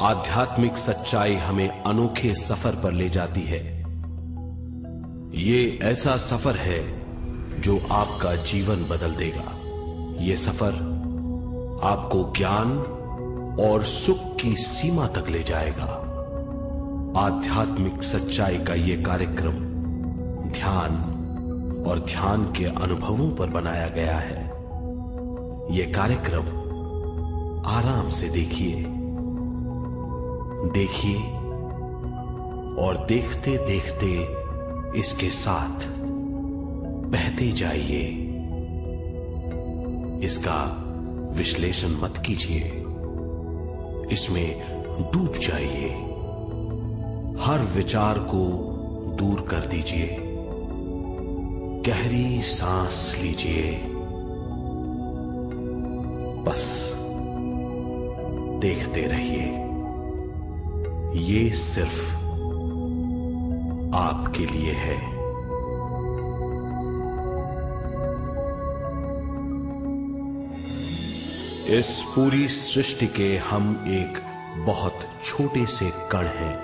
आध्यात्मिक सच्चाई हमें अनोखे सफर पर ले जाती है। ये ऐसा सफर है जो आपका जीवन बदल देगा। ये सफर आपको ज्ञान और सुख की सीमा तक ले जाएगा। आध्यात्मिक सच्चाई का ये कार्यक्रम ध्यान और ध्यान के अनुभवों पर बनाया गया है। ये कार्यक्रम आराम से देखिए और देखते देखते इसके साथ बहते जाइए। इसका विश्लेषण मत कीजिए, इसमें डूब जाइए। हर विचार को दूर कर दीजिए। गहरी सांस लीजिए। बस देखते रहिए। ये सिर्फ आपके लिए है। इस पूरी सृष्टि के हम एक बहुत छोटे से कण हैं।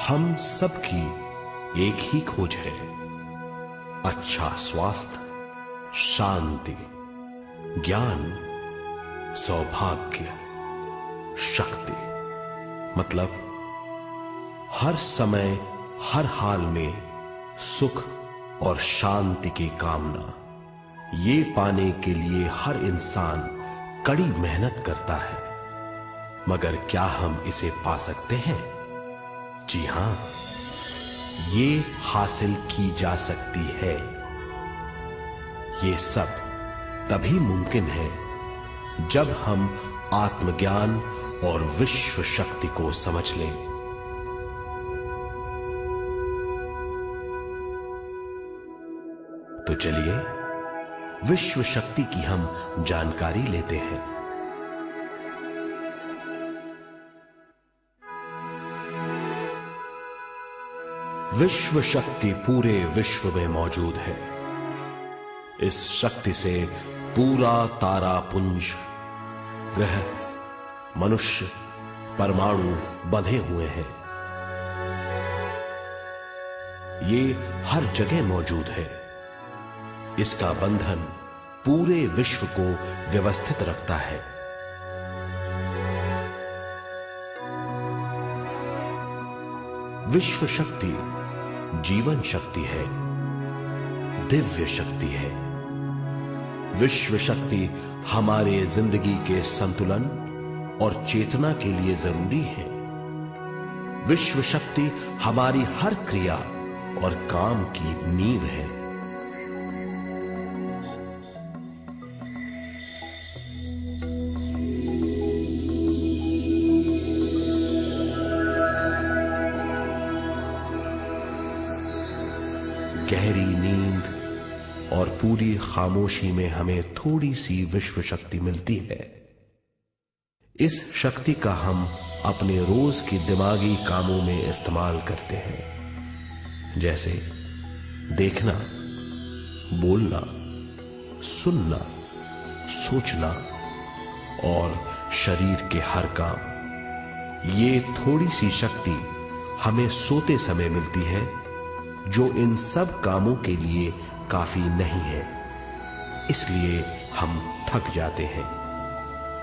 हम सबकी एक ही खोज है, अच्छा स्वास्थ्य, शांति, ज्ञान, सौभाग्य, शक्ति। मतलब हर समय हर हाल में सुख और शांति की कामना। ये पाने के लिए हर इंसान कड़ी मेहनत करता है, मगर क्या हम इसे पा सकते हैं? जी हां, ये हासिल की जा सकती है। ये सब तभी मुमकिन है जब हम आत्मज्ञान और विश्व शक्ति को समझ लें। तो चलिए विश्व शक्ति की हम जानकारी लेते हैं। विश्व शक्ति पूरे विश्व में मौजूद है। इस शक्ति से पूरा तारापुंज, ग्रह, मनुष्य, परमाणु बंधे हुए हैं। ये हर जगह मौजूद है। इसका बंधन पूरे विश्व को व्यवस्थित रखता है। विश्व शक्ति जीवन शक्ति है, दिव्य शक्ति है। विश्व शक्ति हमारे जिंदगी के संतुलन और चेतना के लिए जरूरी है। विश्व शक्ति हमारी हर क्रिया और काम की नींव है। गहरी नींद और पूरी खामोशी में हमें थोड़ी सी विश्व शक्ति मिलती है। इस शक्ति का हम अपने रोज के दिमागी कामों में इस्तेमाल करते हैं, जैसे देखना, बोलना, सुनना, सोचना और शरीर के हर काम। ये थोड़ी सी शक्ति हमें सोते समय मिलती है, जो इन सब कामों के लिए काफी नहीं है। इसलिए हम थक जाते हैं,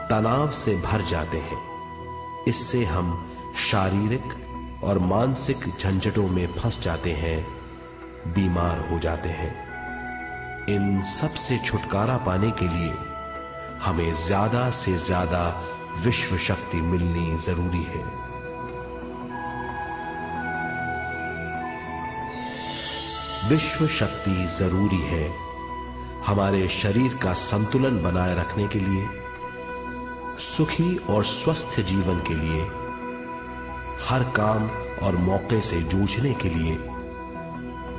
तनाव से भर जाते हैं। इससे हम शारीरिक और मानसिक झंझटों में फंस जाते हैं, बीमार हो जाते हैं। इन सब से छुटकारा पाने के लिए हमें ज्यादा से ज्यादा विश्व शक्ति मिलनी जरूरी है। विश्व शक्ति जरूरी है हमारे शरीर का संतुलन बनाए रखने के लिए, सुखी और स्वस्थ जीवन के लिए, हर काम और मौके से जूझने के लिए,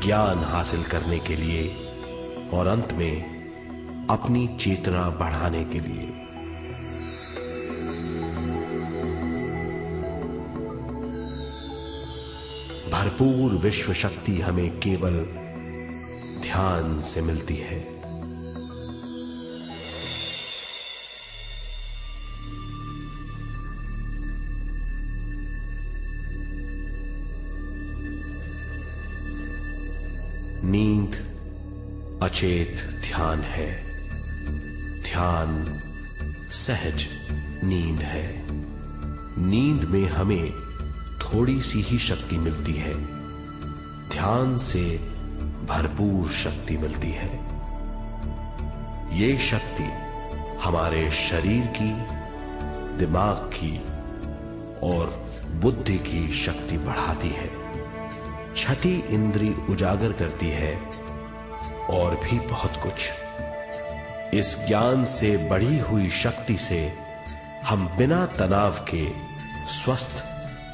ज्ञान हासिल करने के लिए और अंत में अपनी चेतना बढ़ाने के लिए। भरपूर विश्व शक्ति हमें केवल ध्यान से मिलती है। नींद अचेत ध्यान है, ध्यान सहज नींद है। नींद में हमें थोड़ी सी ही शक्ति मिलती है, ध्यान से भरपूर शक्ति मिलती है। ये शक्ति हमारे शरीर की, दिमाग की और बुद्धि की शक्ति बढ़ाती है, छठी इंद्री उजागर करती है और भी बहुत कुछ। इस ज्ञान से बढ़ी हुई शक्ति से हम बिना तनाव के स्वस्थ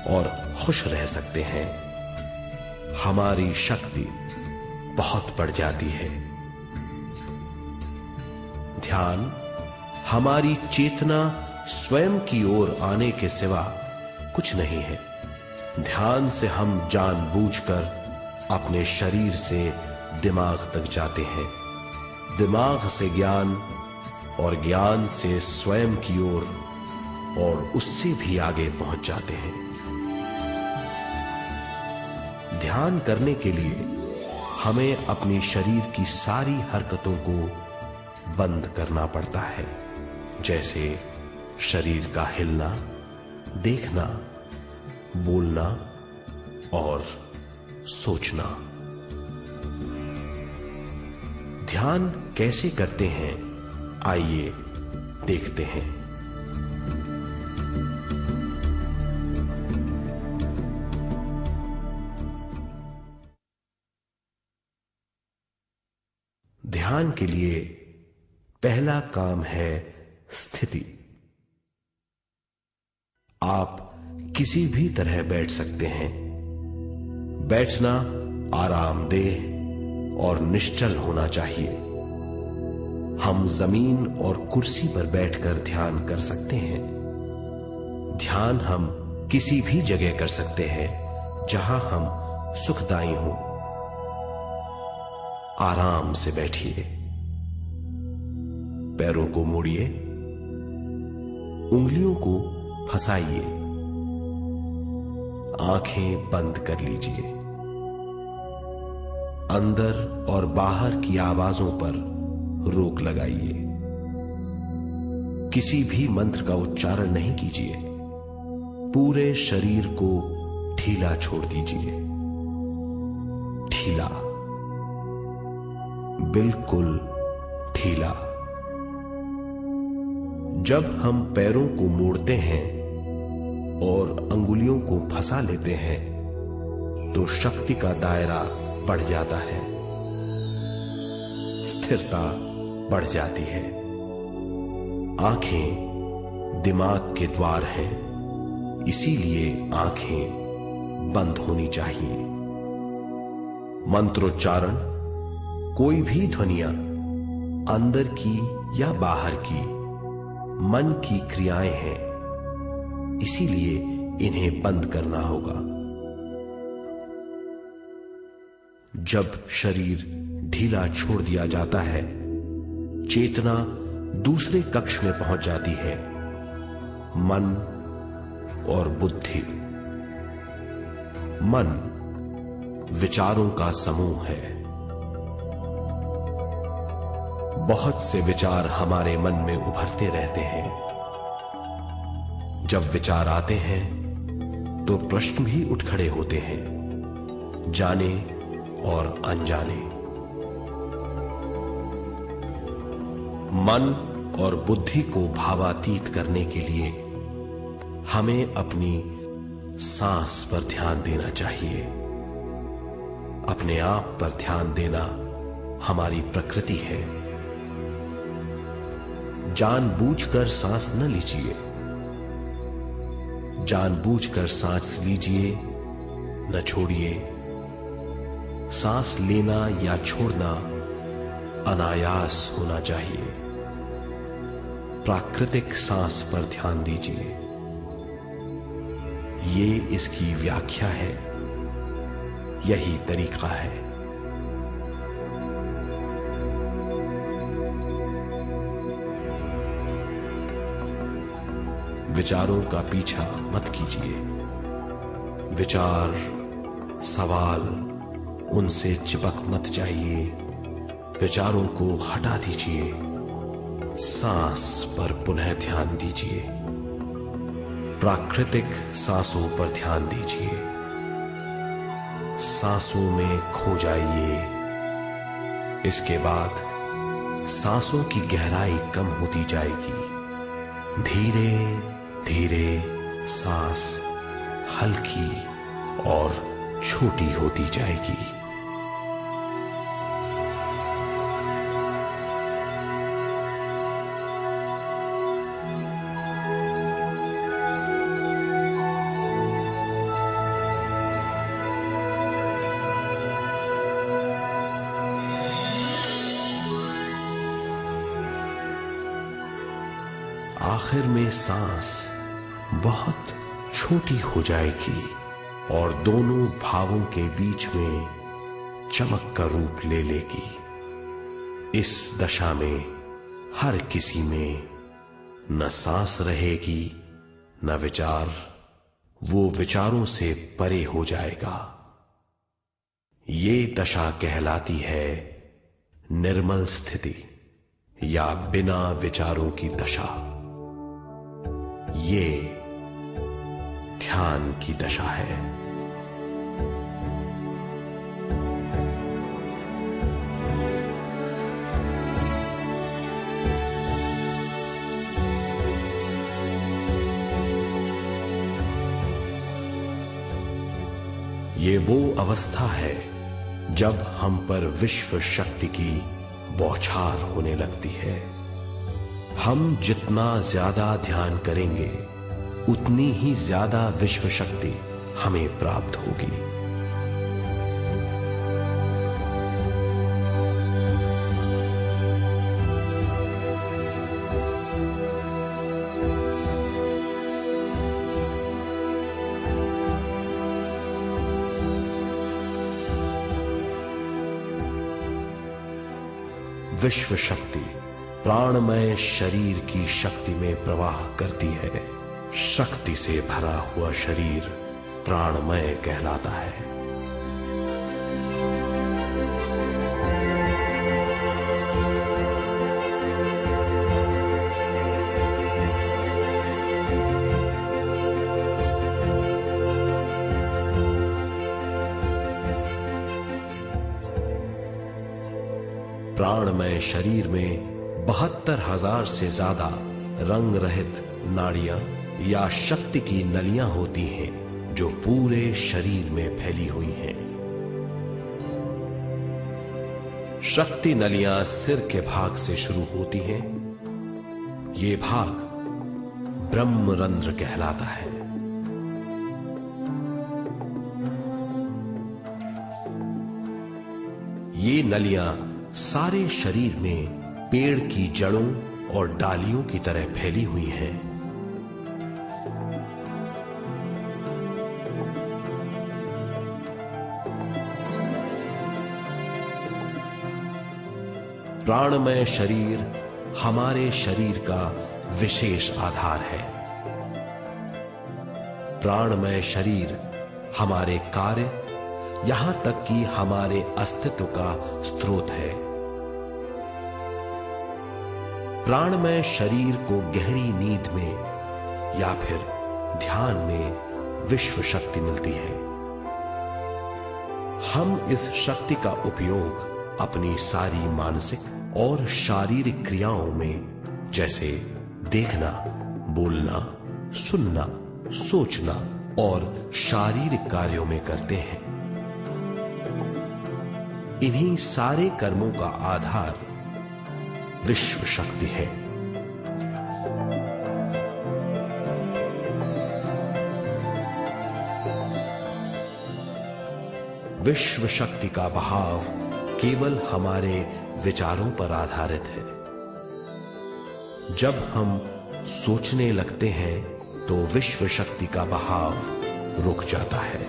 और खुश रह सकते हैं। हमारी शक्ति बहुत बढ़ जाती है। ध्यान हमारी चेतना स्वयं की ओर आने के सिवा कुछ नहीं है। ध्यान से हम जानबूझकर अपने शरीर से दिमाग तक जाते हैं, दिमाग से ज्ञान और ज्ञान से स्वयं की ओर और उससे भी आगे पहुंच जाते हैं। ध्यान करने के लिए हमें अपने शरीर की सारी हरकतों को बंद करना पड़ता है, जैसे शरीर का हिलना, देखना, बोलना और सोचना। ध्यान कैसे करते हैं, आइए देखते हैं। ध्यान के लिए पहला काम है स्थिति। आप किसी भी तरह बैठ सकते हैं। बैठना आरामदेह और निश्चल होना चाहिए। हम जमीन और कुर्सी पर बैठकर ध्यान कर सकते हैं। ध्यान हम किसी भी जगह कर सकते हैं जहां हम सुखदायी हों। आराम से बैठिए, पैरों को मोड़िए, उंगलियों को फंसाइए, आंखें बंद कर लीजिए। अंदर और बाहर की आवाजों पर रोक लगाइए। किसी भी मंत्र का उच्चारण नहीं कीजिए। पूरे शरीर को ढीला छोड़ दीजिए। ढीला, बिल्कुल ढीला। जब हम पैरों को मोड़ते हैं और अंगुलियों को फंसा लेते हैं तो शक्ति का दायरा बढ़ जाता है, स्थिरता बढ़ जाती है। आंखें दिमाग के द्वार हैं, इसीलिए आंखें बंद होनी चाहिए। मंत्रोच्चारण, कोई भी ध्वनियां अंदर की या बाहर की मन की क्रियाएं हैं, इसीलिए इन्हें बंद करना होगा। जब शरीर ढीला छोड़ दिया जाता है, चेतना दूसरे कक्ष में पहुंच जाती है। मन और बुद्धि। मन विचारों का समूह है। बहुत से विचार हमारे मन में उभरते रहते हैं। जब विचार आते हैं तो प्रश्न भी उठ खड़े होते हैं, जाने और अनजाने। मन और बुद्धि को भावातीत करने के लिए हमें अपनी सांस पर ध्यान देना चाहिए। अपने आप पर ध्यान देना हमारी प्रकृति है। जानबूझकर सांस न लीजिए। जानबूझकर सांस लीजिए, न छोड़िए। सांस लेना या छोड़ना अनायास होना चाहिए। प्राकृतिक सांस पर ध्यान दीजिए। ये इसकी व्याख्या है, यही तरीका है। विचारों का पीछा मत कीजिए। विचार, सवाल उनसे चिपक मत जाइए, विचारों को हटा दीजिए, सांस पर पुनः ध्यान दीजिए, प्राकृतिक सांसों पर ध्यान दीजिए, सांसों में खो जाइए। इसके बाद सांसों की गहराई कम होती जाएगी, धीरे धीरे सांस हल्की और छोटी होती जाएगी। आखिर में सांस बहुत छोटी हो जाएगी और दोनों भावों के बीच में चमक का रूप ले लेगी। इस दशा में हर किसी में न सांस रहेगी न विचार, वो विचारों से परे हो जाएगा। ये दशा कहलाती है निर्मल स्थिति या बिना विचारों की दशा। ये ध्यान की दशा है। ये वो अवस्था है जब हम पर विश्व शक्ति की बौछार होने लगती है। हम जितना ज्यादा ध्यान करेंगे उतनी ही ज्यादा विश्व शक्ति हमें प्राप्त होगी। विश्व शक्ति प्राणमय शरीर की शक्ति में प्रवाह करती है। शक्ति से भरा हुआ शरीर प्राणमय कहलाता है। प्राणमय शरीर में 72,000 से ज्यादा रंग रहित नाड़ियां या शक्ति की नलियां होती हैं जो पूरे शरीर में फैली हुई हैं। शक्ति नलियां सिर के भाग से शुरू होती हैं। ये भाग ब्रह्मरंध्र कहलाता है। ये नलियां सारे शरीर में पेड़ की जड़ों और डालियों की तरह फैली हुई हैं। प्राणमय शरीर हमारे शरीर का विशेष आधार है। प्राणमय शरीर हमारे कार्य, यहां तक कि हमारे अस्तित्व का स्रोत है। प्राणमय शरीर को गहरी नींद में या फिर ध्यान में विश्व शक्ति मिलती है। हम इस शक्ति का उपयोग अपनी सारी मानसिक और शारीरिक क्रियाओं में, जैसे देखना, बोलना, सुनना, सोचना और शारीरिक कार्यों में करते हैं। इन्हीं सारे कर्मों का आधार विश्व शक्ति है। विश्व शक्ति का बहाव केवल हमारे विचारों पर आधारित है। जब हम सोचने लगते हैं तो विश्व शक्ति का बहाव रुक जाता है।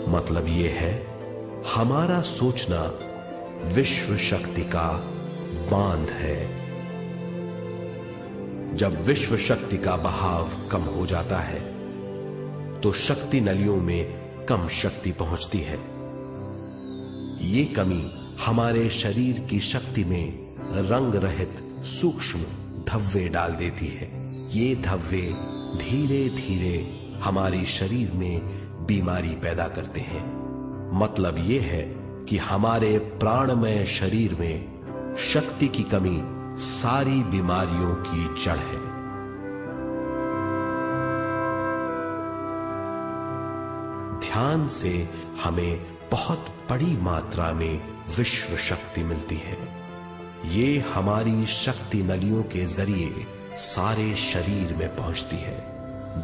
मतलब यह है, हमारा सोचना विश्व शक्ति का बांध है। जब विश्व शक्ति का बहाव कम हो जाता है तो शक्ति नलियों में कम शक्ति पहुंचती है। ये कमी हमारे शरीर की शक्ति में रंग रहित सूक्ष्म धब्बे डाल देती है। ये धब्बे धीरे धीरे हमारे शरीर में बीमारी पैदा करते हैं। मतलब ये है कि हमारे प्राणमय शरीर में शक्ति की कमी सारी बीमारियों की जड़ है। ध्यान से हमें बहुत बड़ी मात्रा में विश्व शक्ति मिलती है। ये हमारी शक्ति नलियों के जरिए सारे शरीर में पहुंचती है।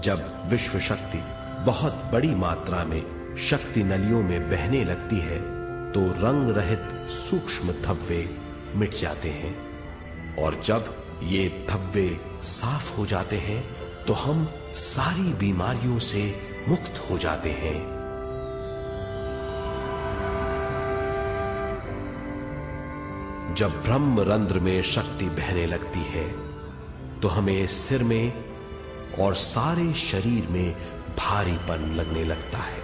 जब विश्व शक्ति बहुत बड़ी मात्रा में शक्ति नलियों में बहने लगती है तो रंग रहित सूक्ष्म धब्बे मिट जाते हैं, और जब ये धब्बे साफ हो जाते हैं तो हम सारी बीमारियों से मुक्त हो जाते हैं। जब ब्रह्म रंध्र में शक्ति बहने लगती है तो हमें सिर में और सारे शरीर में भारीपन लगने लगता है।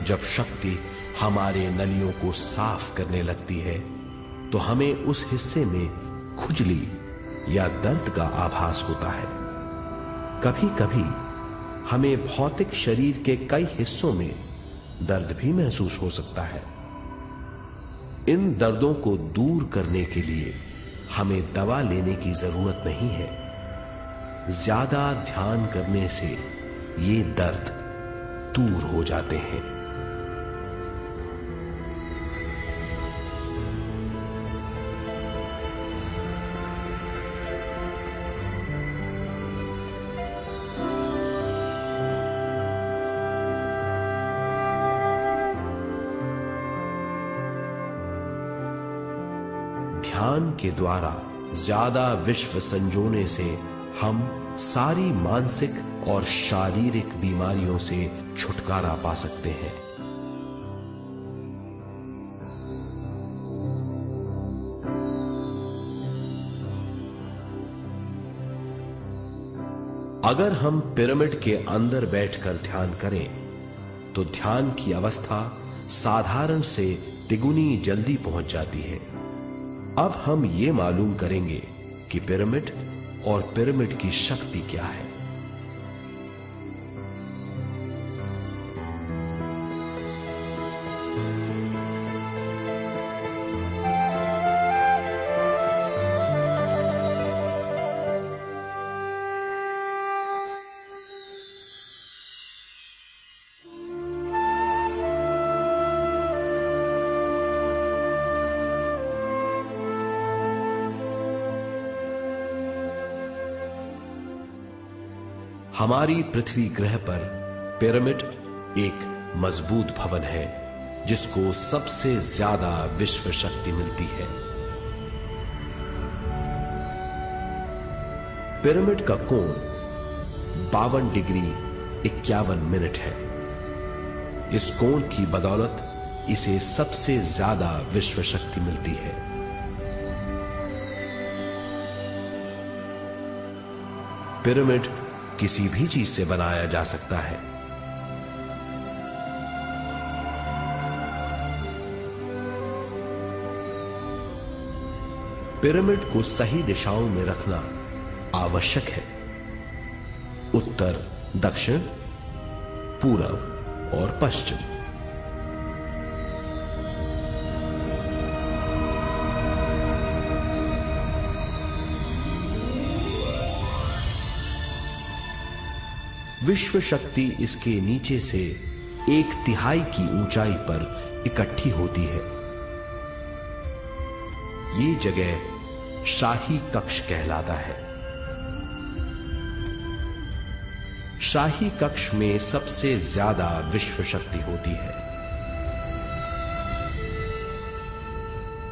जब शक्ति हमारे नलियों को साफ करने लगती है तो हमें उस हिस्से में खुजली या दर्द का आभास होता है। कभी कभी हमें भौतिक शरीर के कई हिस्सों में दर्द भी महसूस हो सकता है। इन दर्दों को दूर करने के लिए हमें दवा लेने की जरूरत नहीं है। ज्यादा ध्यान करने से ये दर्द दूर हो जाते हैं। ध्यान के द्वारा ज्यादा विश्व संजोने से हम सारी मानसिक और शारीरिक बीमारियों से छुटकारा पा सकते हैं। अगर हम पिरामिड के अंदर बैठकर ध्यान करें तो ध्यान की अवस्था साधारण से तिगुनी जल्दी पहुंच जाती है। अब हम ये मालूम करेंगे कि पिरामिड और पिरामिड की शक्ति क्या है। हमारी पृथ्वी ग्रह पर पिरामिड एक मजबूत भवन है जिसको सबसे ज्यादा विश्व शक्ति मिलती है। पिरामिड का कोण 52 डिग्री 51 मिनट है। इस कोण की बदौलत इसे सबसे ज्यादा विश्व शक्ति मिलती है। पिरामिड किसी भी चीज से बनाया जा सकता है। पिरामिड को सही दिशाओं में रखना आवश्यक है। उत्तर, दक्षिण, पूरब और पश्चिम। विश्व शक्ति इसके नीचे से 1/3 की ऊंचाई पर इकट्ठी होती है। ये जगह शाही कक्ष कहलाता है। शाही कक्ष में सबसे ज्यादा विश्व शक्ति होती है।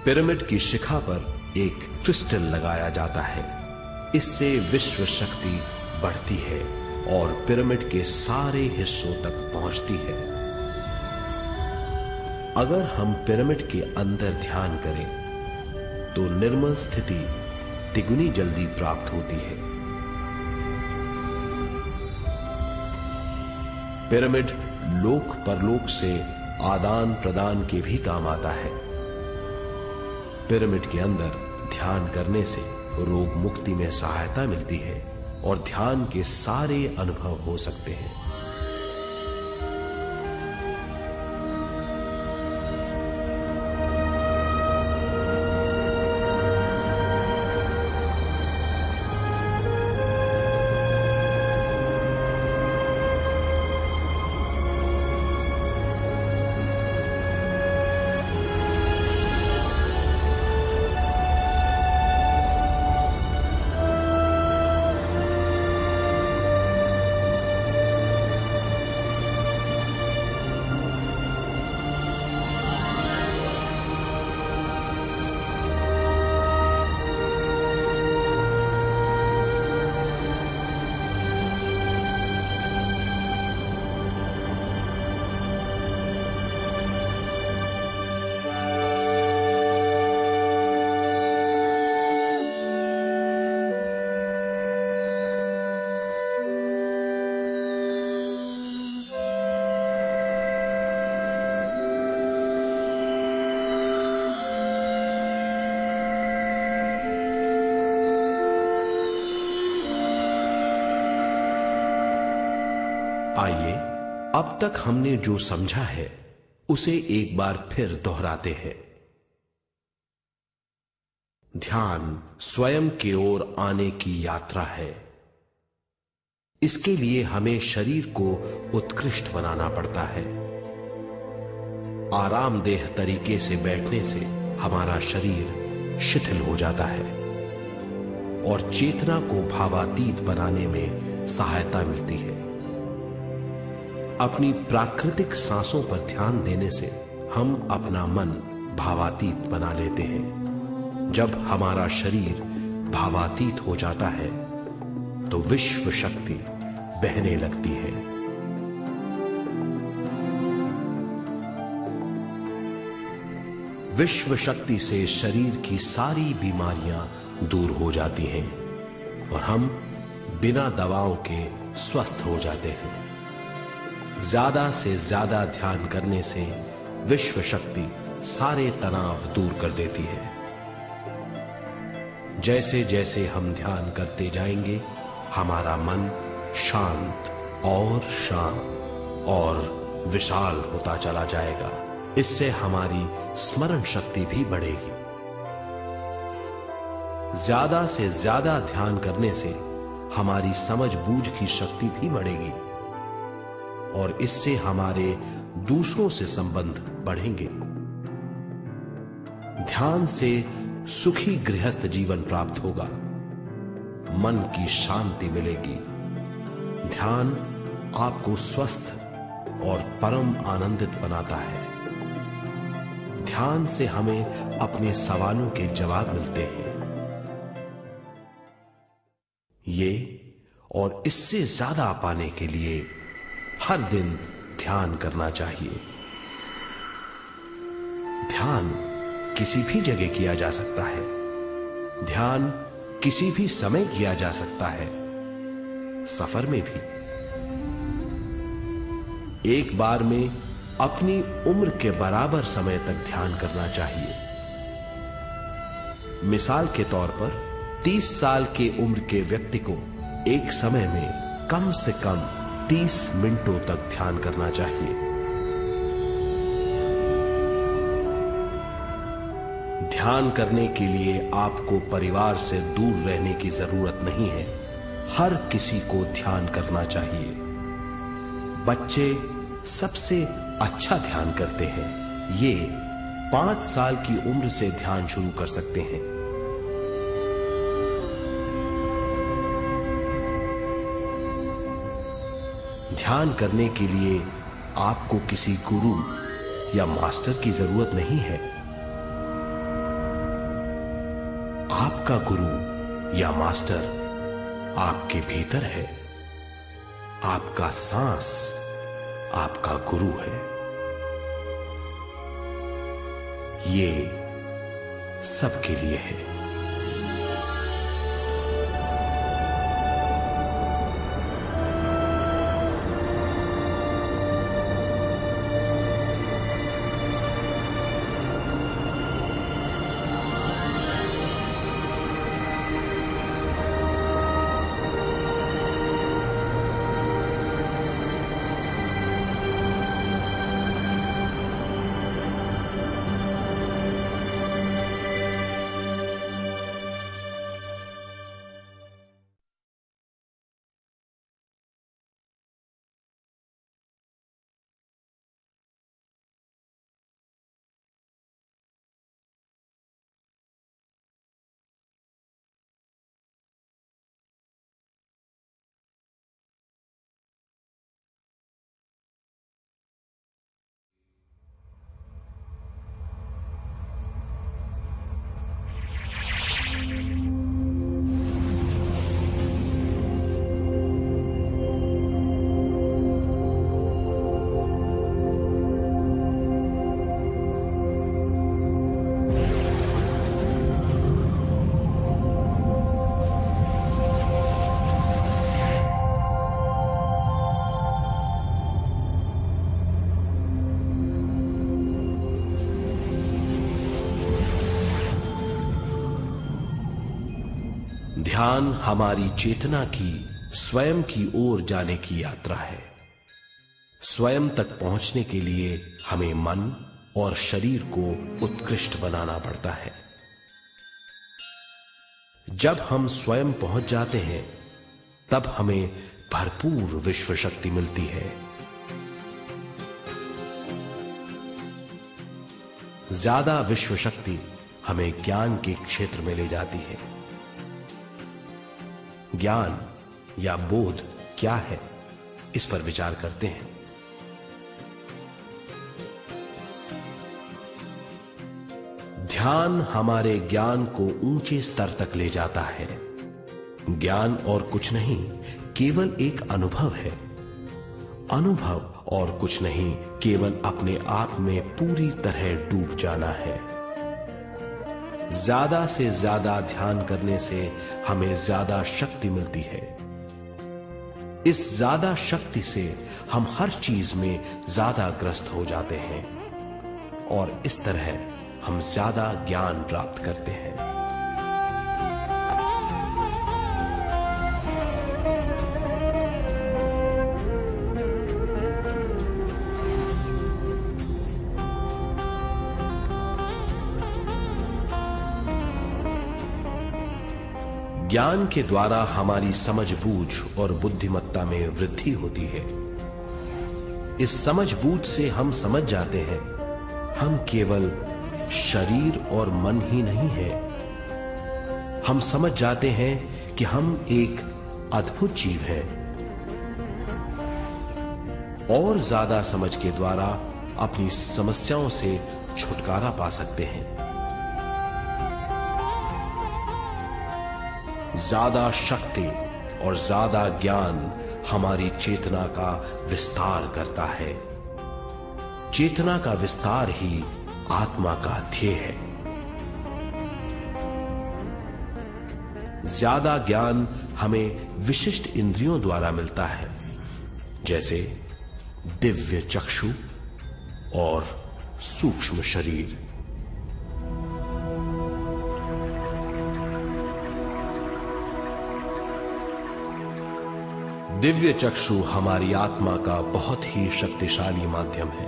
पिरामिड की शिखा पर एक क्रिस्टल लगाया जाता है। इससे विश्व शक्ति बढ़ती है और पिरामिड के सारे हिस्सों तक पहुंचती है। अगर हम पिरामिड के अंदर ध्यान करें तो निर्मल स्थिति तिगुनी जल्दी प्राप्त होती है। पिरामिड लोक परलोक से आदान प्रदान के भी काम आता है। पिरामिड के अंदर ध्यान करने से रोग मुक्ति में सहायता मिलती है और ध्यान के सारे अनुभव हो सकते हैं। आइए अब तक हमने जो समझा है उसे एक बार फिर दोहराते हैं। ध्यान स्वयं की ओर आने की यात्रा है। इसके लिए हमें शरीर को उत्कृष्ट बनाना पड़ता है। आरामदेह तरीके से बैठने से हमारा शरीर शिथिल हो जाता है और चेतना को भावातीत बनाने में सहायता मिलती है। अपनी प्राकृतिक सांसों पर ध्यान देने से हम अपना मन भावातीत बना लेते हैं। जब हमारा शरीर भावातीत हो जाता है तो विश्व शक्ति बहने लगती है। विश्व शक्ति से शरीर की सारी बीमारियां दूर हो जाती हैं और हम बिना दवाओं के स्वस्थ हो जाते हैं। ज्यादा से ज्यादा ध्यान करने से विश्व शक्ति सारे तनाव दूर कर देती है। जैसे जैसे हम ध्यान करते जाएंगे हमारा मन शांत और विशाल होता चला जाएगा। इससे हमारी स्मरण शक्ति भी बढ़ेगी। ज्यादा से ज्यादा ध्यान करने से हमारी समझ बूझ की शक्ति भी बढ़ेगी और इससे हमारे दूसरों से संबंध बढ़ेंगे। ध्यान से सुखी गृहस्थ जीवन प्राप्त होगा, मन की शांति मिलेगी। ध्यान आपको स्वस्थ और परम आनंदित बनाता है। ध्यान से हमें अपने सवालों के जवाब मिलते हैं। ये और इससे ज्यादा पाने के लिए हर दिन ध्यान करना चाहिए। ध्यान किसी भी जगह किया जा सकता है। ध्यान किसी भी समय किया जा सकता है, सफर में भी। एक बार में अपनी उम्र के बराबर समय तक ध्यान करना चाहिए। मिसाल के तौर पर 30 साल के उम्र के व्यक्ति को एक समय में कम से कम 30 मिनटों तक ध्यान करना चाहिए। ध्यान करने के लिए आपको परिवार से दूर रहने की जरूरत नहीं है। हर किसी को ध्यान करना चाहिए। बच्चे सबसे अच्छा ध्यान करते हैं। ये 5 साल की उम्र से ध्यान शुरू कर सकते हैं। ध्यान करने के लिए आपको किसी गुरु या मास्टर की जरूरत नहीं है। आपका गुरु या मास्टर आपके भीतर है। आपका सांस आपका गुरु है। ये सबके लिए है। ध्यान हमारी चेतना की स्वयं की ओर जाने की यात्रा है। स्वयं तक पहुंचने के लिए हमें मन और शरीर को उत्कृष्ट बनाना पड़ता है। जब हम स्वयं पहुंच जाते हैं तब हमें भरपूर विश्व शक्ति मिलती है। ज्यादा विश्व शक्ति हमें ज्ञान के क्षेत्र में ले जाती है। ज्ञान या बोध क्या है, इस पर विचार करते हैं। ध्यान हमारे ज्ञान को ऊंचे स्तर तक ले जाता है। ज्ञान और कुछ नहीं, केवल एक अनुभव है। अनुभव और कुछ नहीं, केवल अपने आप में पूरी तरह डूब जाना है। ज्यादा से ज्यादा ध्यान करने से हमें ज्यादा शक्ति मिलती है। इस ज्यादा शक्ति से हम हर चीज में ज्यादा ग्रस्त हो जाते हैं और इस तरह हम ज्यादा ज्ञान प्राप्त करते हैं। ज्ञान के द्वारा हमारी समझबूझ और बुद्धिमत्ता में वृद्धि होती है। इस समझबूझ से हम समझ जाते हैं हम केवल शरीर और मन ही नहीं है। हम समझ जाते हैं कि हम एक अद्भुत जीव हैं। और ज्यादा समझ के द्वारा अपनी समस्याओं से छुटकारा पा सकते हैं। ज्यादा शक्ति और ज्यादा ज्ञान हमारी चेतना का विस्तार करता है। चेतना का विस्तार ही आत्मा का ध्येय है। ज्यादा ज्ञान हमें विशिष्ट इंद्रियों द्वारा मिलता है, जैसे दिव्य चक्षु और सूक्ष्म शरीर। दिव्य चक्षु हमारी आत्मा का बहुत ही शक्तिशाली माध्यम है।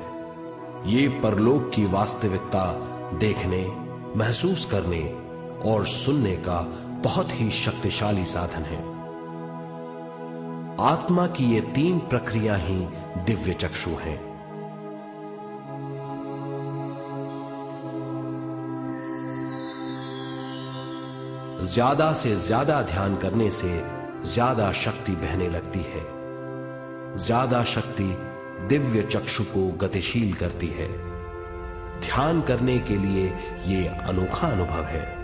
ये परलोक की वास्तविकता देखने, महसूस करने और सुनने का बहुत ही शक्तिशाली साधन है। आत्मा की ये तीन प्रक्रिया ही दिव्य चक्षु हैं। ज्यादा से ज्यादा ध्यान करने से ज्यादा शक्ति बहने लगती है। ज्यादा शक्ति दिव्य चक्षु को गतिशील करती है। ध्यान करने के लिए यह अनोखा अनुभव है।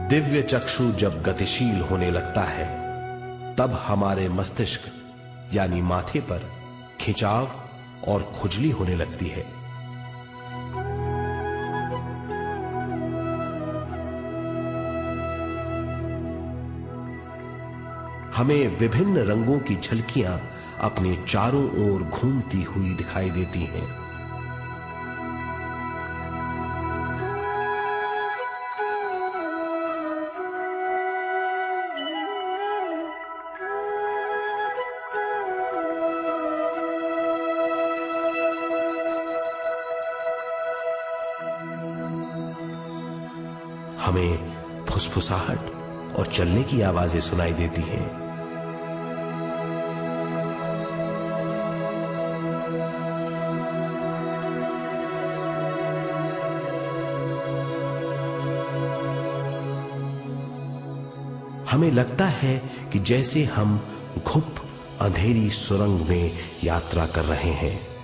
दिव्य चक्षु जब गतिशील होने लगता है तब हमारे मस्तिष्क यानी माथे पर खिंचाव और खुजली होने लगती है। हमें विभिन्न रंगों की झलकियां अपने चारों ओर घूमती हुई दिखाई देती हैं। हमें फुसफुसाहट और चलने की आवाजें सुनाई देती हैं। हमें लगता है कि जैसे हम घुप अंधेरी सुरंग में यात्रा कर रहे हैं।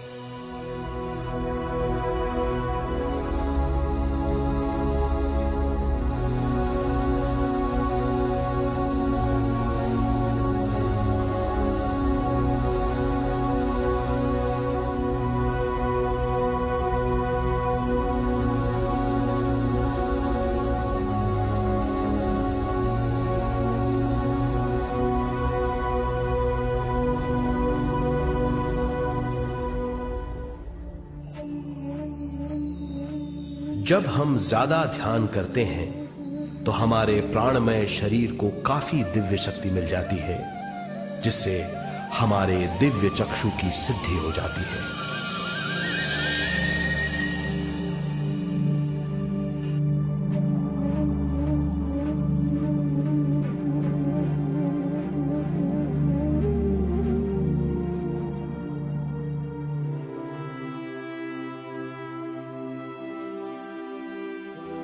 जब हम ज्यादा ध्यान करते हैं तो हमारे प्राणमय शरीर को काफी दिव्य शक्ति मिल जाती है, जिससे हमारे दिव्य चक्षु की सिद्धि हो जाती है।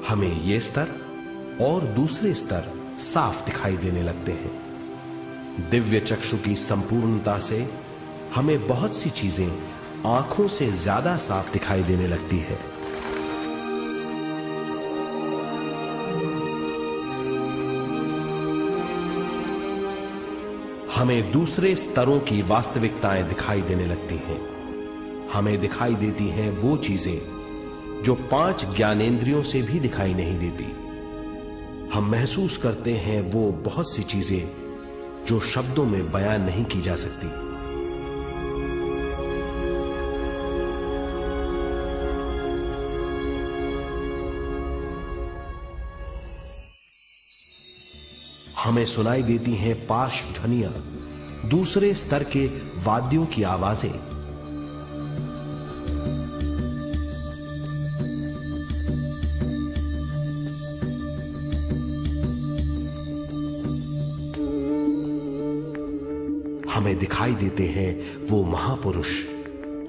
हमें ये स्तर और दूसरे स्तर साफ दिखाई देने लगते हैं। दिव्य चक्षु की संपूर्णता से हमें बहुत सी चीजें आंखों से ज्यादा साफ दिखाई देने लगती है। हमें दूसरे स्तरों की वास्तविकताएं दिखाई देने लगती हैं। हमें दिखाई देती हैं वो चीजें जो 5 ज्ञानेंद्रियों से भी दिखाई नहीं देती। हम महसूस करते हैं वो बहुत सी चीजें जो शब्दों में बयान नहीं की जा सकती। हमें सुनाई देती हैं पार्श्व ध्वनियां, दूसरे स्तर के वाद्यों की आवाजें। हमें दिखाई देते हैं वो महापुरुष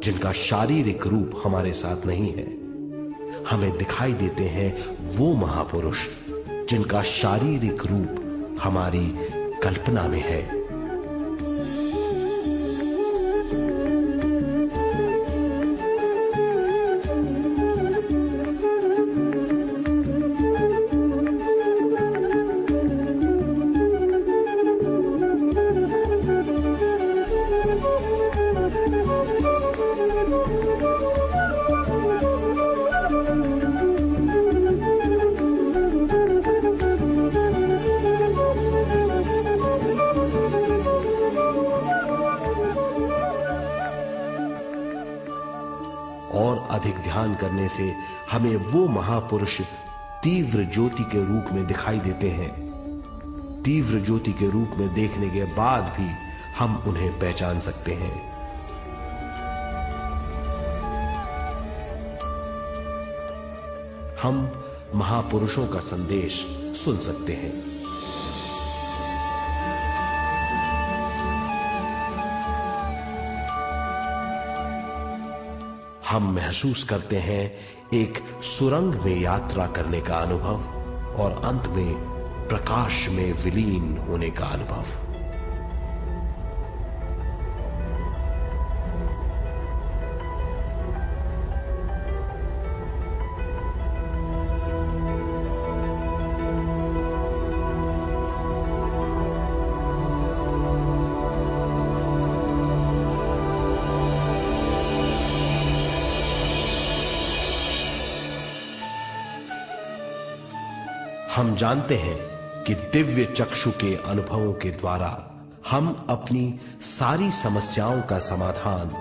जिनका शारीरिक रूप हमारे साथ नहीं है। हमें दिखाई देते हैं वो महापुरुष जिनका शारीरिक रूप हमारी कल्पना में है। और अधिक ध्यान करने से हमें वो महापुरुष तीव्र ज्योति के रूप में दिखाई देते हैं। तीव्र ज्योति के रूप में देखने के बाद भी हम उन्हें पहचान सकते हैं। हम महापुरुषों का संदेश सुन सकते हैं। हम महसूस करते हैं एक सुरंग में यात्रा करने का अनुभव और अंत में प्रकाश में विलीन होने का अनुभव। हम जानते हैं कि दिव्य चक्षु के अनुभवों के द्वारा हम अपनी सारी समस्याओं का समाधान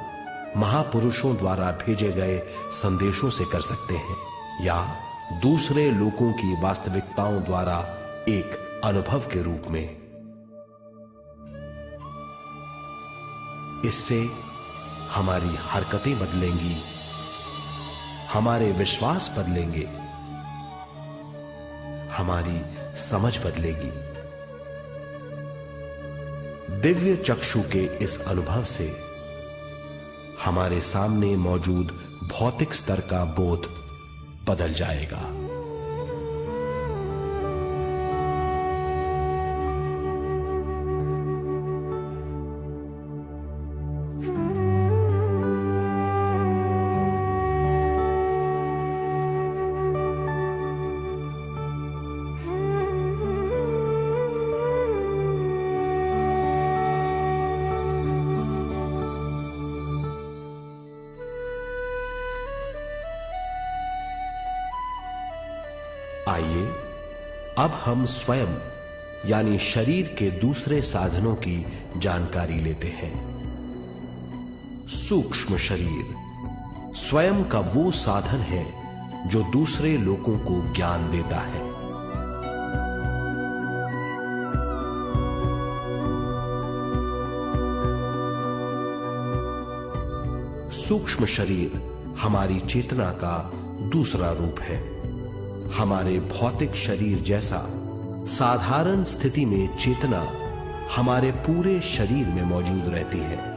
महापुरुषों द्वारा भेजे गए संदेशों से कर सकते हैं, या दूसरे लोगों की वास्तविकताओं द्वारा एक अनुभव के रूप में। इससे हमारी हरकतें बदलेंगी, हमारे विश्वास बदलेंगे, हमारी समझ बदलेगी। दिव्य चक्षु के इस अनुभव से हमारे सामने मौजूद भौतिक स्तर का बोध बदल जाएगा। आइए अब हम स्वयं यानी शरीर के दूसरे साधनों की जानकारी लेते हैं। सूक्ष्म शरीर, स्वयं का वो साधन है जो दूसरे लोगों को ज्ञान देता है। सूक्ष्म शरीर हमारी चेतना का दूसरा रूप है। हमारे भौतिक शरीर जैसा साधारण स्थिति में चेतना हमारे पूरे शरीर में मौजूद रहती है।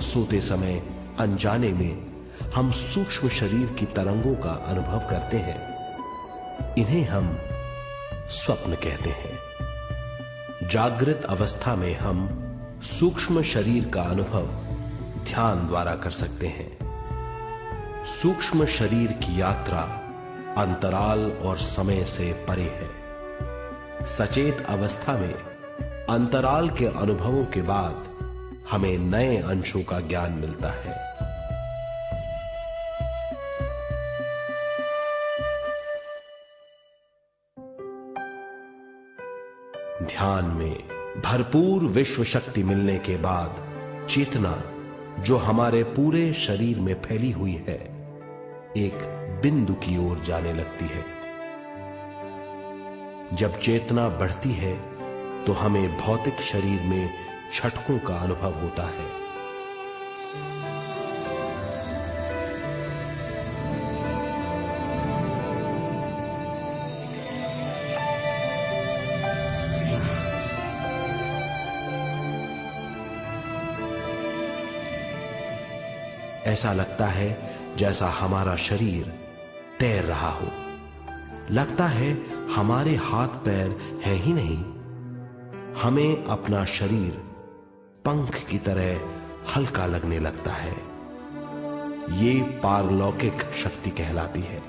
सोते समय अनजाने में हम सूक्ष्म शरीर की तरंगों का अनुभव करते हैं। इन्हें हम स्वप्न कहते हैं। जागृत अवस्था में हम सूक्ष्म शरीर का अनुभव ध्यान द्वारा कर सकते हैं। सूक्ष्म शरीर की यात्रा अंतराल और समय से परे है। सचेत अवस्था में अंतराल के अनुभवों के बाद हमें नए अंशों का ज्ञान मिलता है। ध्यान में भरपूर विश्व शक्ति मिलने के बाद चेतना जो हमारे पूरे शरीर में फैली हुई है, एक बिंदु की ओर जाने लगती है। जब चेतना बढ़ती है तो हमें भौतिक शरीर में झटकों का अनुभव होता है। ऐसा लगता है जैसा हमारा शरीर तैर रहा हो। लगता है हमारे हाथ पैर हैं ही नहीं। हमें अपना शरीर पंख की तरह हल्का लगने लगता है। ये पारलौकिक शक्ति कहलाती है।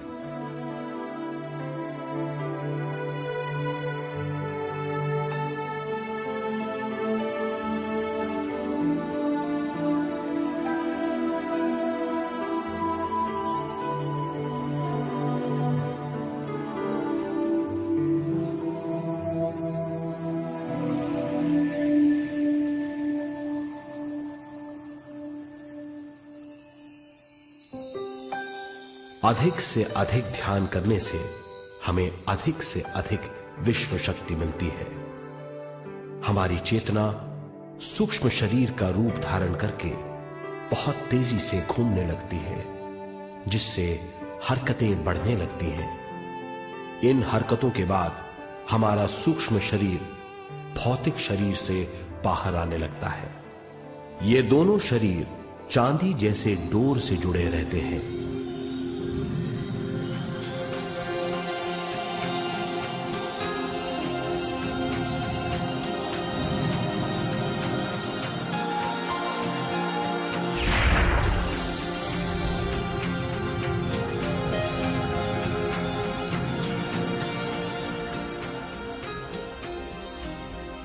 अधिक से अधिक ध्यान करने से हमें अधिक से अधिक विश्व शक्ति मिलती है। हमारी चेतना सूक्ष्म शरीर का रूप धारण करके बहुत तेजी से घूमने लगती है, जिससे हरकतें बढ़ने लगती हैं। इन हरकतों के बाद हमारा सूक्ष्म शरीर भौतिक शरीर से बाहर आने लगता है। ये दोनों शरीर चांदी जैसे डोर से जुड़े रहते हैं।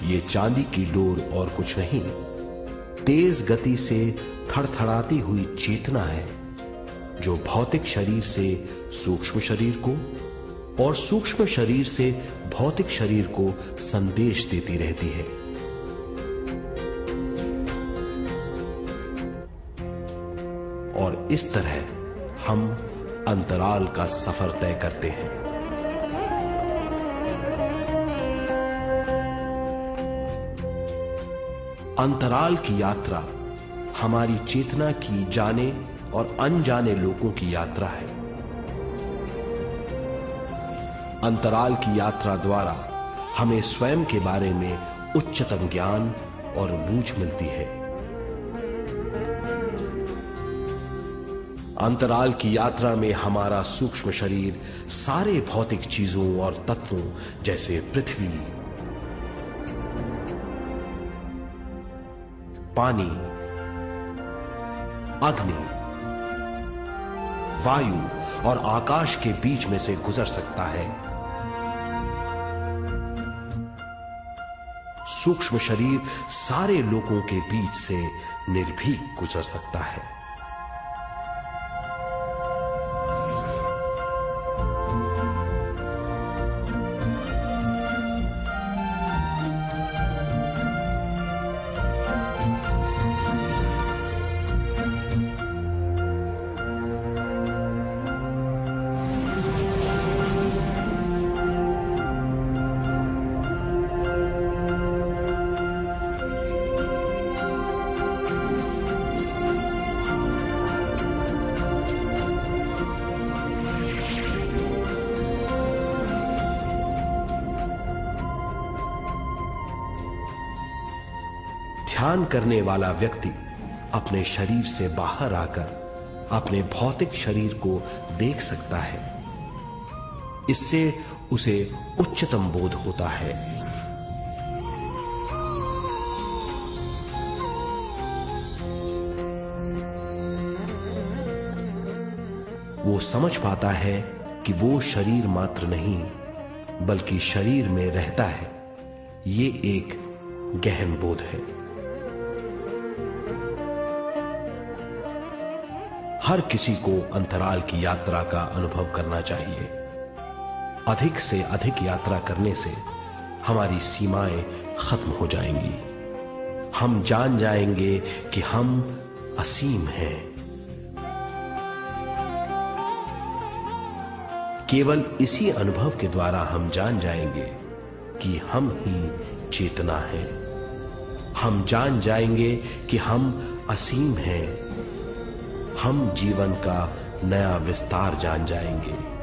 ये चांदी की डोर और कुछ नहीं, तेज गति से थड़थड़ाती हुई चेतना है, जो भौतिक शरीर से सूक्ष्म शरीर को और सूक्ष्म शरीर से भौतिक शरीर को संदेश देती रहती है। और इस तरह हम अंतराल का सफर तय करते हैं। अंतराल की यात्रा हमारी चेतना की जाने और अनजाने लोगों की यात्रा है। अंतराल की यात्रा द्वारा हमें स्वयं के बारे में उच्चतम ज्ञान और बूझ मिलती है। अंतराल की यात्रा में हमारा सूक्ष्म शरीर सारे भौतिक चीजों और तत्वों जैसे पृथ्वी, पानी, अग्नि, वायु और आकाश के बीच में से गुजर सकता है। सूक्ष्म शरीर सारे लोगों के बीच से निर्भीक गुजर सकता है। ध्यान करने वाला व्यक्ति अपने शरीर से बाहर आकर अपने भौतिक शरीर को देख सकता है। इससे उसे उच्चतम बोध होता है। वो समझ पाता है कि वो शरीर मात्र नहीं बल्कि शरीर में रहता है। ये एक गहन बोध है। हर किसी को अंतराल की यात्रा का अनुभव करना चाहिए। अधिक से अधिक यात्रा करने से हमारी सीमाएं खत्म हो जाएंगी। हम जान जाएंगे कि हम असीम हैं। केवल इसी अनुभव के द्वारा हम जान जाएंगे कि हम ही चेतना हैं। हम जान जाएंगे कि हम असीम हैं। हम जीवन का नया विस्तार जान जाएंगे।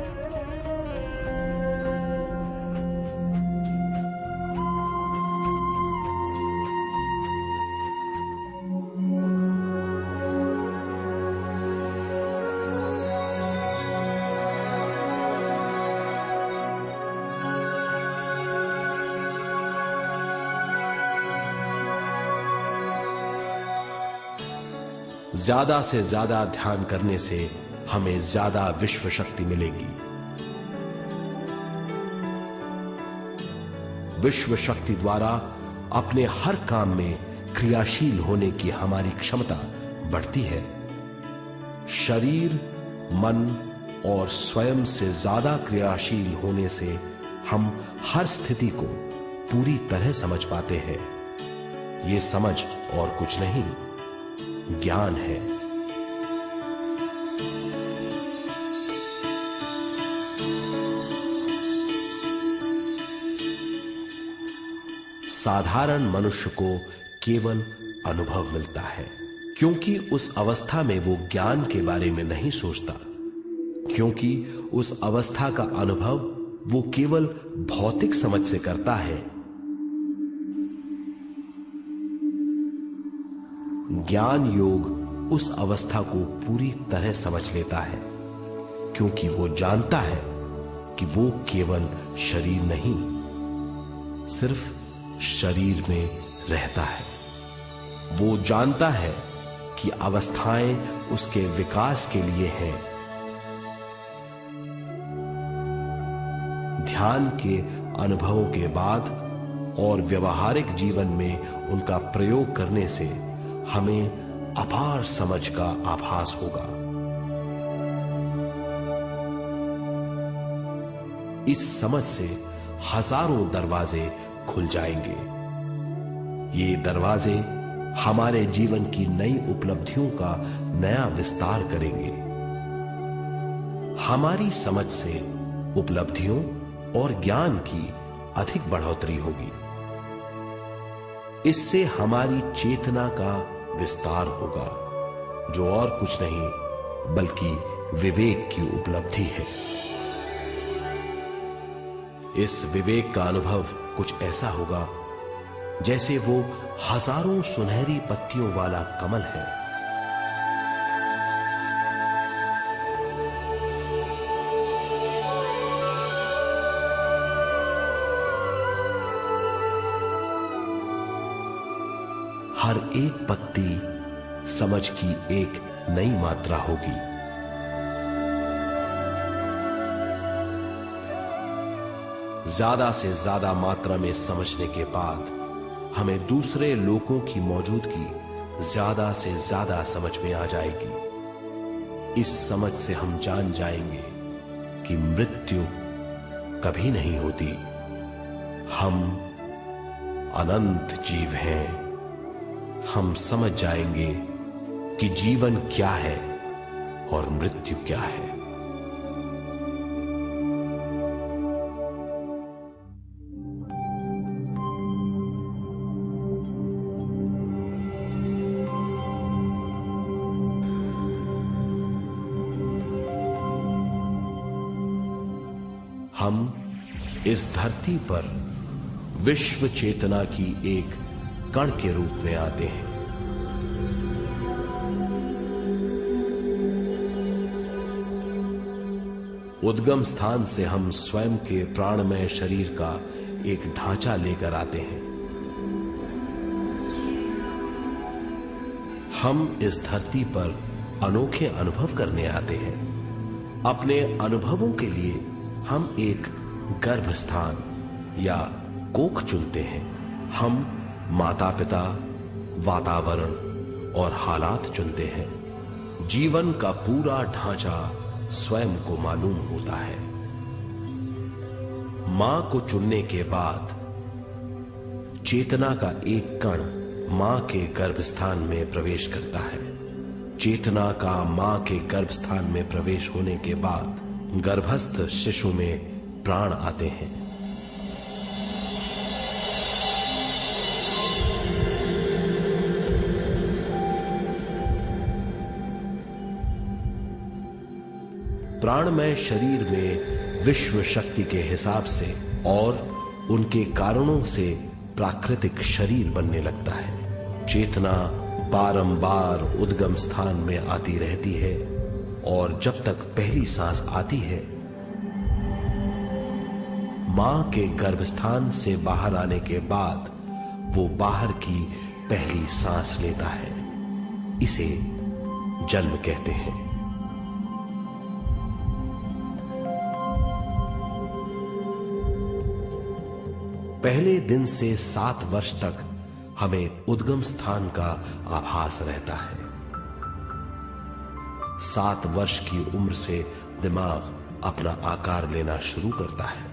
ज्यादा से ज्यादा ध्यान करने से हमें ज्यादा विश्व शक्ति मिलेगी। विश्व शक्ति द्वारा अपने हर काम में क्रियाशील होने की हमारी क्षमता बढ़ती है। शरीर, मन और स्वयं से ज्यादा क्रियाशील होने से हम हर स्थिति को पूरी तरह समझ पाते हैं। ये समझ और कुछ नहीं, ज्ञान है। साधारण मनुष्य को केवल अनुभव मिलता है, क्योंकि उस अवस्था में वो ज्ञान के बारे में नहीं सोचता, क्योंकि उस अवस्था का अनुभव वो केवल भौतिक समझ से करता है। ज्ञान योग उस अवस्था को पूरी तरह समझ लेता है, क्योंकि वो जानता है कि वो केवल शरीर नहीं, सिर्फ शरीर में रहता है। वो जानता है कि अवस्थाएं उसके विकास के लिए हैं। ध्यान के अनुभवों के बाद और व्यवहारिक जीवन में उनका प्रयोग करने से हमें अपार समझ का आभास होगा। इस समझ से हजारों दरवाजे खुल जाएंगे। ये दरवाजे हमारे जीवन की नई उपलब्धियों का नया विस्तार करेंगे। हमारी समझ से उपलब्धियों और ज्ञान की अधिक बढ़ोतरी होगी। इससे हमारी चेतना का विस्तार होगा, जो और कुछ नहीं बल्कि विवेक की उपलब्धि है। इस विवेक का अनुभव कुछ ऐसा होगा जैसे वो हजारों सुनहरी पत्तियों वाला कमल है। हर एक पत्ती समझ की एक नई मात्रा होगी। ज्यादा से ज्यादा मात्रा में समझने के बाद हमें दूसरे लोगों की मौजूदगी ज्यादा से ज्यादा समझ में आ जाएगी। इस समझ से हम जान जाएंगे कि मृत्यु कभी नहीं होती। हम अनंत जीव हैं। हम समझ जाएंगे कि जीवन क्या है और मृत्यु क्या है। हम इस धरती पर विश्व चेतना की एक कण के रूप में आते हैं। उद्गम स्थान से हम स्वयं के प्राणमय शरीर का एक ढांचा लेकर आते हैं। हम इस धरती पर अनोखे अनुभव करने आते हैं। अपने अनुभवों के लिए हम एक गर्भ स्थान या कोख चुनते हैं। हम माता पिता, वातावरण और हालात चुनते हैं। जीवन का पूरा ढांचा स्वयं को मालूम होता है। मां को चुनने के बाद चेतना का एक कण मां के गर्भस्थान में प्रवेश करता है। चेतना का मां के गर्भस्थान में प्रवेश होने के बाद गर्भस्थ शिशु में प्राण आते हैं। प्राणमय शरीर में विश्व शक्ति के हिसाब से और उनके कारणों से प्राकृतिक शरीर बनने लगता है। चेतना बारंबार उद्गम स्थान में आती रहती है और जब तक पहली सांस आती है, मां के गर्भस्थान से बाहर आने के बाद वो बाहर की पहली सांस लेता है। इसे जन्म कहते हैं। पहले दिन से 7 वर्ष तक हमें उद्गम स्थान का आभास रहता है। 7 वर्ष की उम्र से दिमाग अपना आकार लेना शुरू करता है।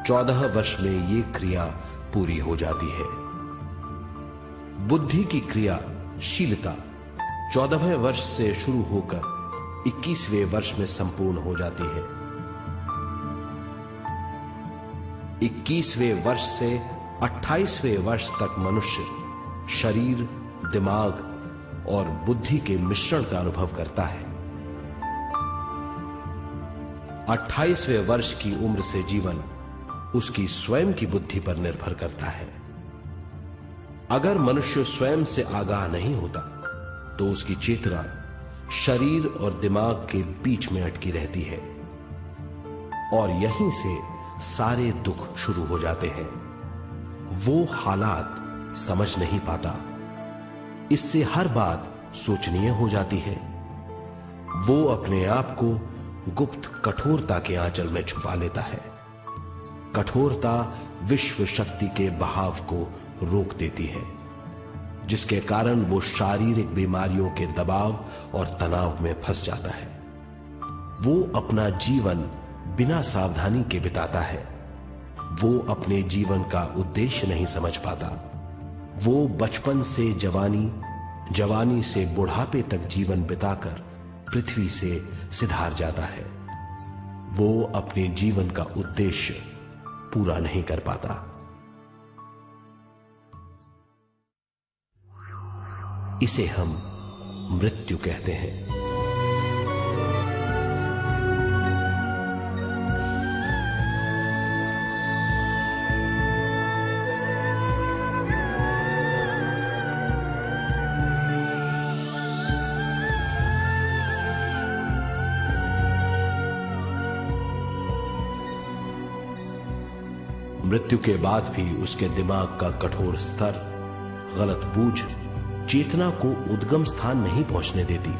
14 वर्ष में ये क्रिया पूरी हो जाती है। बुद्धि की क्रियाशीलता 14वें वर्ष से शुरू होकर 21वें वर्ष में संपूर्ण हो जाती है। 21वें वर्ष से 28वें वर्ष तक मनुष्य शरीर, दिमाग और बुद्धि के मिश्रण का अनुभव करता है। 28वें वर्ष की उम्र से जीवन उसकी स्वयं की बुद्धि पर निर्भर करता है। अगर मनुष्य स्वयं से आगाह नहीं होता तो उसकी चेतना शरीर और दिमाग के बीच में अटकी रहती है और यहीं से सारे दुख शुरू हो जाते हैं। वो हालात समझ नहीं पाता, इससे हर बात सोचनीय हो जाती है। वो अपने आप को गुप्त कठोरता के आंचल में छुपा लेता है। कठोरता विश्व शक्ति के बहाव को रोक देती है, जिसके कारण वो शारीरिक बीमारियों के दबाव और तनाव में फंस जाता है। वो अपना जीवन बिना सावधानी के बिताता है। वो अपने जीवन का उद्देश्य नहीं समझ पाता। वो बचपन से जवानी, जवानी से बुढ़ापे तक जीवन बिताकर पृथ्वी से सिधार जाता है। वो अपने जीवन का उद्देश्य पूरा नहीं कर पाता। इसे हम मृत्यु कहते हैं। मृत्यु के बाद भी उसके दिमाग का कठोर स्तर, गलत बूझ चेतना को उद्गम स्थान नहीं पहुंचने देती।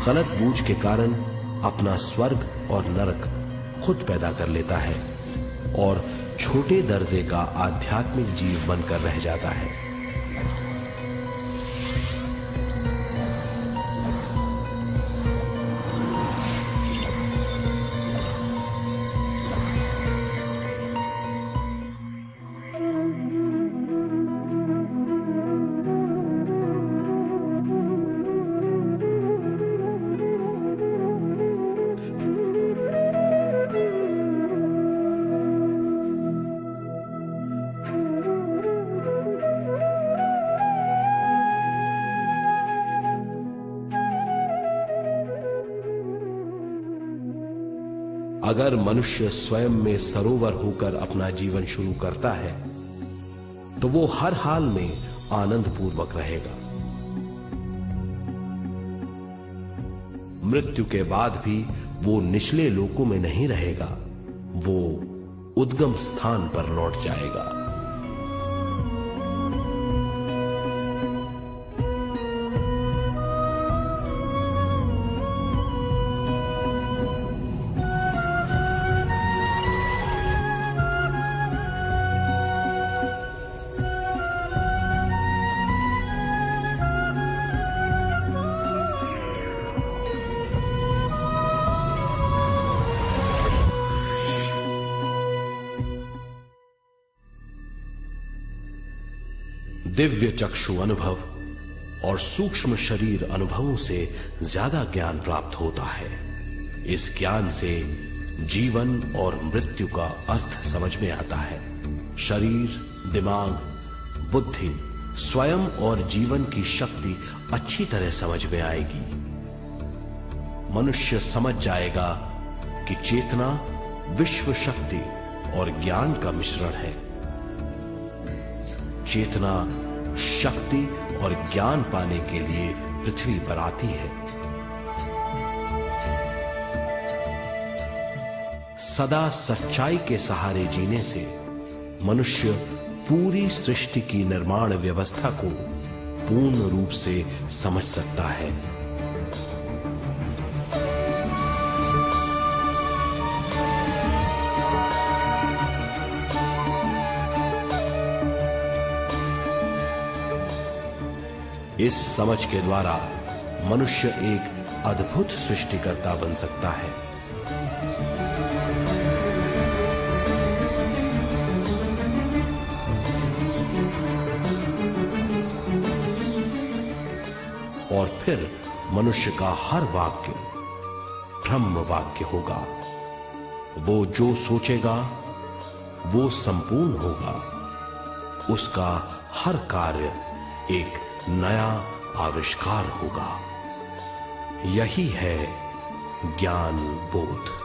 गलत बूझ के कारण अपना स्वर्ग और नरक खुद पैदा कर लेता है और छोटे दर्जे का आध्यात्मिक जीव बनकर रह जाता है। अगर मनुष्य स्वयं में सरोवर होकर अपना जीवन शुरू करता है तो वो हर हाल में आनंद पूर्वक रहेगा। मृत्यु के बाद भी वो निचले लोकों में नहीं रहेगा, वो उद्गम स्थान पर लौट जाएगा। दिव्य चक्षु अनुभव और सूक्ष्म शरीर अनुभवों से ज्यादा ज्ञान प्राप्त होता है। इस ज्ञान से जीवन और मृत्यु का अर्थ समझ में आता है। शरीर, दिमाग, बुद्धि, स्वयं और जीवन की शक्ति अच्छी तरह समझ में आएगी। मनुष्य समझ जाएगा कि चेतना विश्व शक्ति और ज्ञान का मिश्रण है। चेतना शक्ति और ज्ञान पाने के लिए पृथ्वी पर आती है। सदा सच्चाई के सहारे जीने से मनुष्य पूरी सृष्टि की निर्माण व्यवस्था को पूर्ण रूप से समझ सकता है। इस समझ के द्वारा मनुष्य एक अद्भुत सृष्टिकर्ता बन सकता है। और फिर मनुष्य का हर वाक्य ब्रह्म वाक्य होगा। वो जो सोचेगा वो संपूर्ण होगा। उसका हर कार्य एक नया आविष्कार होगा। यही है ज्ञान बोध।